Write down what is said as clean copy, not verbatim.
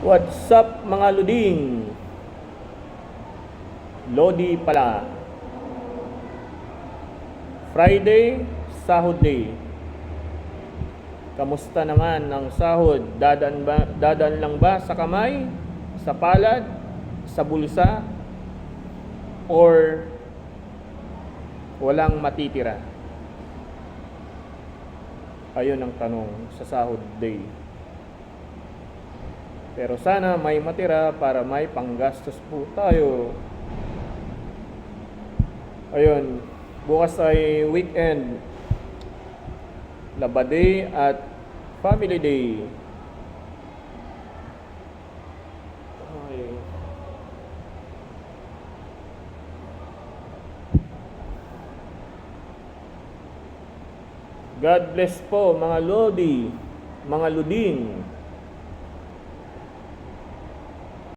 What's up mga luding? Lodi pala. Friday, sahod day. Kamusta naman ang sahod? Dadaan lang ba sa kamay, sa palad, sa bulsa, or walang matitira? Ayun ang tanong sa sahod day. Pero sana may matira para may panggastos po tayo. Ayun, bukas ay weekend. Laba Day at Family Day. Okay. God bless po mga lodi, mga luding.